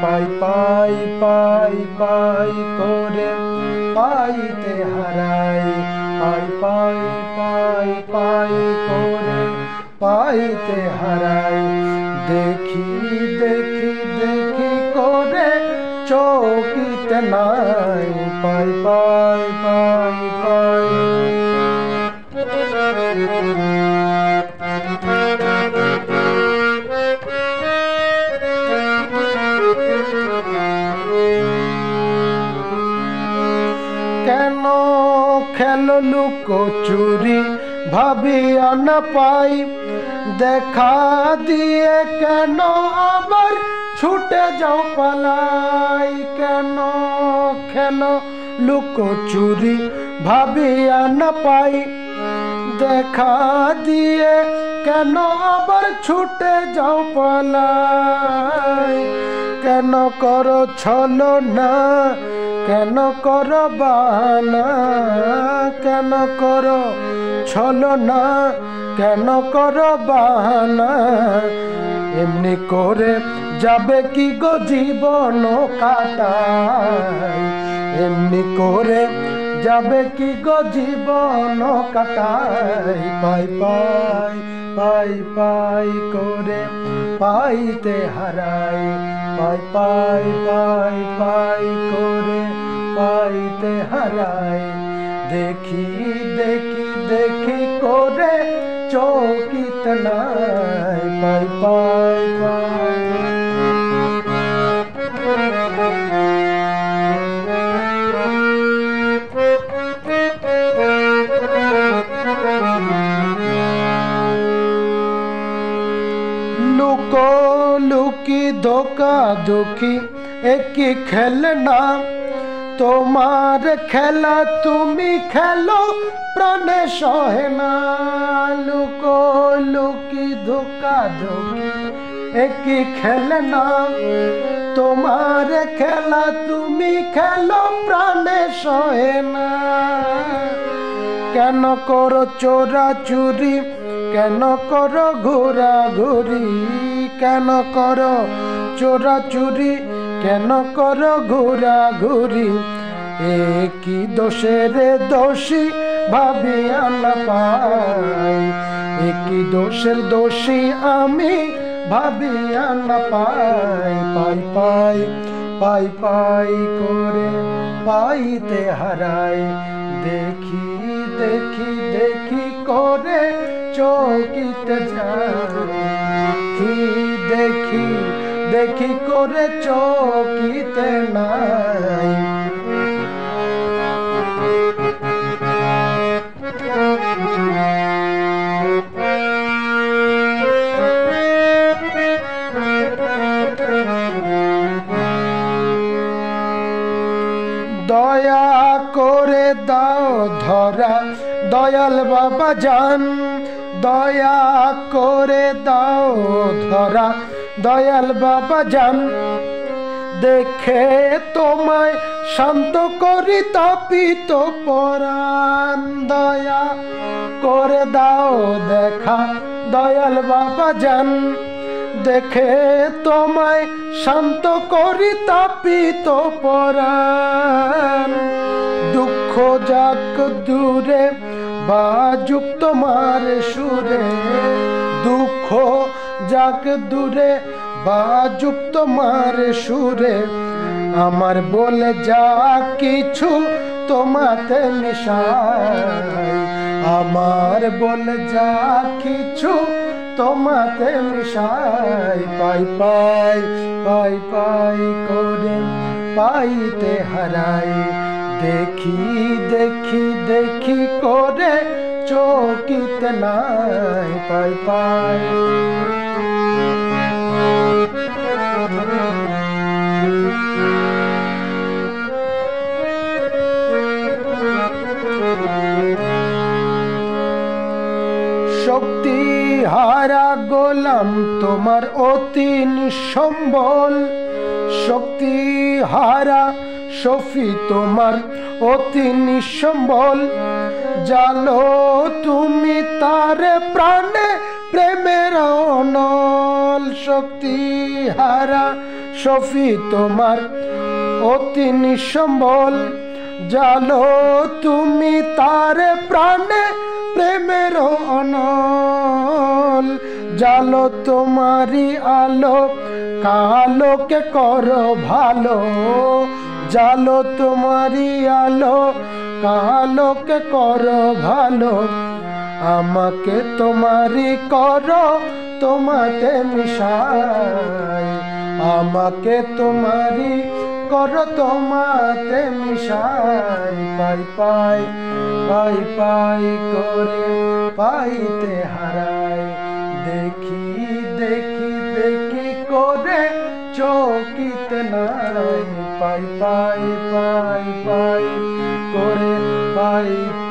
পাই পাই পাই পাই করে পাইতে হারাই, পাই পাই পাই পাই করে পাইতে হারাই। দেখি দেখি দেখি করে চকিতে নাই, পাই পাই পাই পাই। কেন খেলো লুকোচুরি ভাবিয়া না পাই, দেখা দিয়ে কেন আবার ছুটে যাও পালাই। কেন খেলো লুকোচুরি ভাবিয়া না পাই, দেখা দিয়ে কেন আবার ছুটে যাও পালাই। কেন করো ছলনা, কেন করো বাহানা, কেন করো ছলনা, কেন করো বাহানা। এমনি করে যাবে কি গো জীবন কাটাই, এমনি করে যাবে কি গো জীবন কাটাই। পাই পাই পাই পাই করে পাইতে হারাই, পাই পাই পাই পাই করে পাইতে হারাই। দেখি দেখি দেখি করে চকিতে নাই, পাই পাই পাই। লুকো লুকি ধোকা ধোকি একই খেলনা, তোমার খেলা তুমি খেলো প্রাণে সহে না। লুকো লুকি ধোকা ধোকি একই খেলনা, তোমার খেলা তুমি খেলো প্রাণে সহে না। কেন করো চোরাচুরি, কেন করো ঘোরাঘুরি, কেন করো চোরাচুরি, কেন করো ঘোরাঘুরি। একই দোষের দোষী ভাবিয়া না পাই, একই দোষের দোষী আমি ভাবিয়া না পাই। পাই পাই পাই পাই করে পাইতে হারাই। দেখি দেখি দেখি করে চকিতে যাই, দেখি দেখি করে চকিতে নাই। দয়া করে দাও ধরা দয়াল বাবা জান, দয়া করে দাও ধরা দয়াল বাবা জান। দেখে তোমায় শান্ত করি তাপিত পরাণ, দয়া করে দাও দেখা দয়াল বাবা জান। দেখে তোমায় শান্ত করি তাপিত পরাণ। দুঃখ যাক দূরে বাজুক তোমার সুরে, দুঃখ যাক দূরে বাজুক তোমার সুরে। আমার বলে যা কিছু তোমাতে মিশাই, আমার বলে যা কিছু তোমাতে মিশাই। পাই পাই পাই পাই করে পাইতে হারাই। দেখি দেখি দেখি করে চকিতে নাই, পাই পাই। শক্তি হারা গোলাম তোমার অতি নিঃসম্বল, শক্তি হারা শফি তোমার অতি নিঃসম্বল। জালো তুমি তারে প্রাণে প্রেমের অনল, শক্তি হারা সফি তোমার অতি নিঃসম্বল। জালো তুমি তার প্রাণে প্রেমের অনল। জালো তোমারি আলো কালোকে করো ভালো। জালো তোমারি আলো কালোকে করো ভালো। আমাকে তোমারি করো তোমাতে মিশাই। আমাকে তোমারি করো তোমাতে মিশাই। পাই পাই পাই পাই করে পাইতে হারাই। দেখি দেখি দেখি করে চকিতে নাই। পাই পাই পাই পাই করে পাই